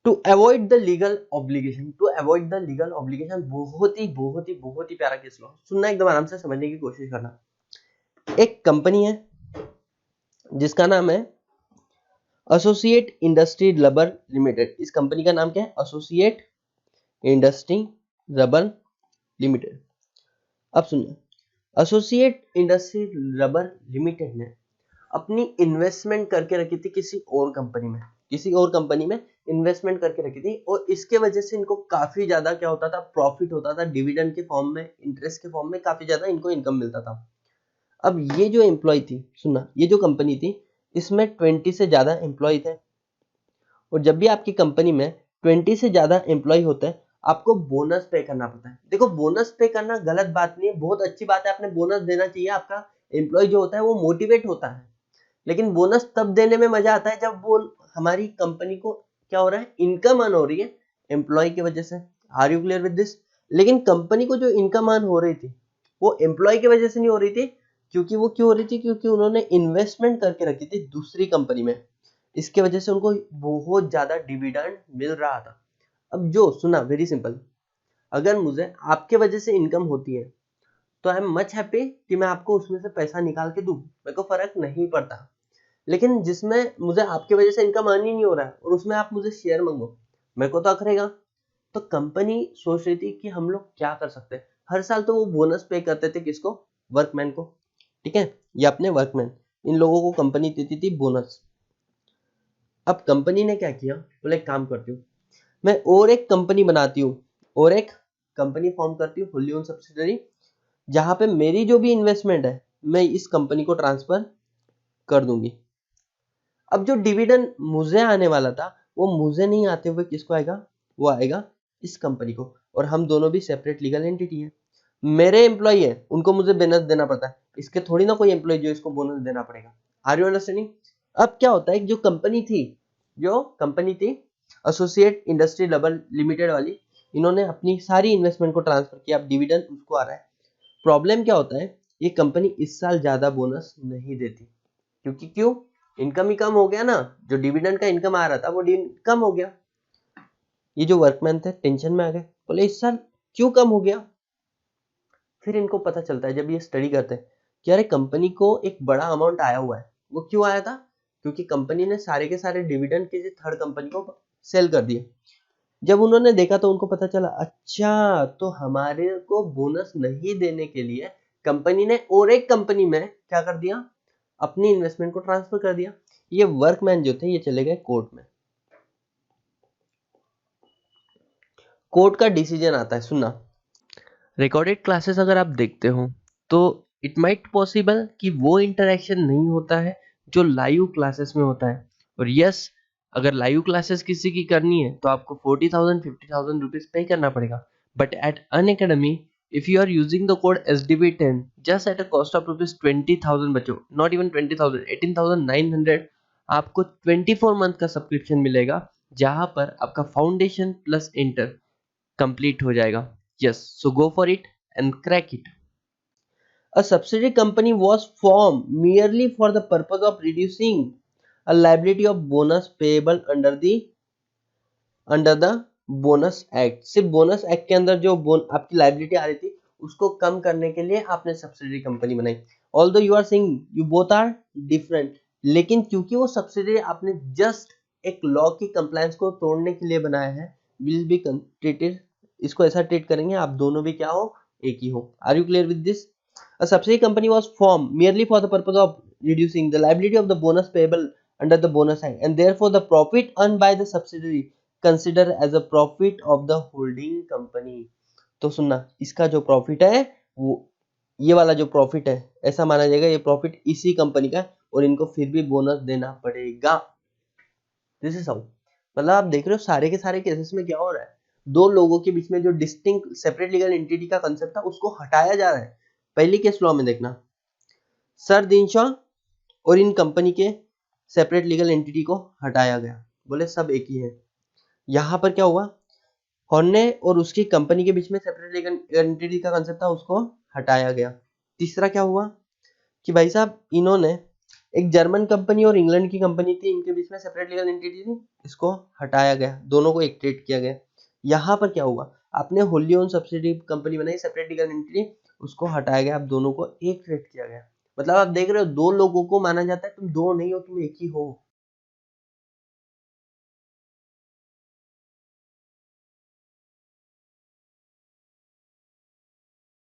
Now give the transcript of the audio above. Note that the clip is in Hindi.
To avoid the legal obligation, to avoid the legal obligation बहुत ही प्यारा केस लॉ, सुनना एकदम आराम से समझने की कोशिश करना। एक कंपनी है जिसका नाम है एसोसिएट इंडस्ट्री रबर लिमिटेड। इस कंपनी का नाम क्या है? Associate industry rubber limited. अब सुनिए, एसोसिएट इंडस्ट्री रबर लिमिटेड ने अपनी इन्वेस्टमेंट करके रखी थी किसी और कंपनी में इन्वेस्टमेंट करके रखी थी, और इसके वजह से इनको काफी ज्यादा क्या होता था? प्रॉफिट होता था, डिविडेंड के फॉर्म में, इंटरेस्ट के फॉर्म में काफी ज्यादा इनको इनकम मिलता था। अब ये जो एम्प्लॉय थी, सुनना, ये जो कंपनी थी इसमें 20 से ज्यादा एम्प्लॉय थे, और जब भी आपकी कंपनी में 20 से ज्यादा एम्प्लॉय होते हैं आपको बोनस पे करना पड़ता है। देखो, बोनस पे करना गलत बात नहीं है, बहुत अच्छी बात है, आपने बोनस देना चाहिए, आपका एम्प्लॉय जो होता है वो मोटिवेट होता है। लेकिन बोनस तब देने में मजा आता है जब वो हमारी कंपनी को क्या हो रहा है? इनकम अर्न हो रही है एम्प्लॉय की वजह से। Are you clear with this? लेकिन कंपनी को जो इनकम अर्न हो रही थी वो एम्प्लॉय की वजह से नहीं हो रही थी, क्योंकि वो क्यों हो रही थी? क्योंकि उन्होंने इन्वेस्टमेंट करके रखी थी दूसरी कंपनी में, इसके वजह से उनको बहुत ज्यादा डिविडेंड मिल रहा था। अब जो सुना, वेरी सिंपल, अगर मुझे आपके वजह से इनकम होती है तो आई एम मच हैप्पी कि मैं आपको उसमें से पैसा निकाल के दूं, मेरे को फर्क नहीं पड़ता। लेकिन जिसमें मुझे आपके वजह से इनकम अर्न ही नहीं हो रहा है और उसमें आप मुझे शेयर मांगो, मेरे को तो अखरेगा। तो कंपनी सोच रही थी कि हम लोग क्या कर सकते हैं। हर साल तो वो बोनस पे करते थे, किसको? वर्कमैन को, ठीक है, ये अपने वर्कमैन, इन लोगों को कंपनी देती थी बोनस। अब कंपनी ने क्या किया? बोले एक काम करती हूँ, मैं और एक कंपनी बनाती हूँ, और एक कंपनी फॉर्म करती हूँ, होली ओन सब्सिडरी, जहां पे मेरी जो भी इन्वेस्टमेंट है मैं इस कंपनी को ट्रांसफर कर दूंगी। अब जो डिविडेंड मुझे आने वाला था वो मुझे नहीं आते हुए किसको आएगा? वो आएगा इस कंपनी को, और हम दोनों भी सेपरेट लीगल एंटिटी है। मेरे एम्प्लॉय है, उनको मुझे बोनस देना पड़ता है, इसके थोड़ी ना कोई एम्प्लॉय जो इसको बोनस देना पड़ेगा। Are you understanding? अब क्या होता है, जो कंपनी थी एसोसिएट इंडस्ट्री रबर लिमिटेड वाली, इन्होंने अपनी सारी इन्वेस्टमेंट को ट्रांसफर किया, अब डिविडेंड उसको आ रहा है। प्रॉब्लम क्या होता है, ये कंपनी इस साल ज्यादा बोनस नहीं देती, क्योंकि क्यों? इनकम ही कम हो गया ना, जो डिविडेंड का इनकम आ रहा था वो कम हो गया। ये जो वर्कमैन थे टेंशन में आ गए, बोले इस साल क्यों कम हो गया? फिर इनको पता चलता है जब ये स्टडी करते हैं कि अरे कंपनी को एक बड़ा अमाउंट आया हुआ है। वो क्यों आया था? क्योंकि कंपनी ने सारे के सारे डिविडेंड किसी थर्ड कंपनी को सेल कर दिए। जब उन्होंने देखा तो उनको पता चला, अच्छा तो हमारे को बोनस नहीं देने के लिए कंपनी ने और एक कंपनी में क्या कर दिया? अपनी इन्वेस्टमेंट को ट्रांसफर कर दिया। ये वर्कमैन जो थे ये चले गए कोर्ट में। कोर्ट का डिसीजन आता है, सुनना, रिकॉर्डेड क्लासेस अगर आप देखते हो तो इट माइट पॉसिबल कि वो इंटरेक्शन नहीं होता है जो लाइव क्लासेस में होता है। और यस, अगर लाइव क्लासेस किसी की करनी है तो आपको 40,000 50,000 रुपीज पे करना पड़ेगा। But at Unacademy, if you are using the code SDB10 just at a cost of rupees 20,000, बच्चों नॉट इवन 20,000, 18,900, आपको 24 मंथ का सब्सक्रिप्शन मिलेगा, जहां पर आपका फाउंडेशन प्लस इंटर कंप्लीट हो जाएगा। Yes, so go for it and crack it. A subsidiary company was formed merely for the purpose of reducing a liability of bonus payable under the bonus act. सिर्फ बोनस एक्ट के अंदर जो आपकी लाइबिलिटी आ रही थी उसको कम करने के लिए आपने सब्सिडियरी कंपनी बनाई। Although you are saying you both are different, लेकिन क्योंकि वो सब्सिडियरी आपने जस्ट एक लॉ की कंप्लायंस को तोड़ने के लिए बनाया है, विल बी ट्रीटेड, इसको ऐसा ट्रीट करेंगे आप दोनों भी क्या हो? एक ही हो। Are you clear with this? A subsidiary company was formed merely for the purpose of reducing the liability of the bonus payable under the bonus act, and therefore the profit earned by the subsidiary consider as a profit of the holding company। तो सुनना, इसका जो प्रॉफिट है वो ये वाला जो प्रॉफिट है ऐसा माना जाएगा ये प्रॉफिट इसी कंपनी का, और इनको फिर भी बोनस देना पड़ेगा। This is how. मतलब आप देख रहे हो सारे के सारे केसेस में क्या हो रहा है, दो लोगों के बीच में जो डिस्टिंक्ट सेपरेट लीगल एंटिटी का कंसेप्ट था उसको हटाया जा रहा है। पहली केस लॉ में देखना, सर दिनशॉ और इन कंपनी के सेपरेट लीगल एंटिटी को हटाया गया, बोले सब एक ही है। यहां पर क्या हुआ, हॉर्ने और उसकी कंपनी के बीच में सेपरेट लीगल एंटिटी का कंसेप्ट था उसको हटाया गया। तीसरा क्या हुआ कि भाई साहब इन्होंने एक जर्मन कंपनी और इंग्लैंड की कंपनी थी, इनके बीच में सेपरेट लीगल एंटिटी थी, इसको हटाया गया, दोनों को एक ट्रीट किया गया। यहाँ पर क्या हुआ, आपने होली ओन सब्सिडी कंपनी बनाई, सेपरेट लीगल एंटिटी, उसको हटाया गया, अब दोनों को एक ट्रीट किया गया। मतलब आप देख रहे हो, दो लोगों को माना जाता है, तुम दो नहीं हो, तुम एक ही हो।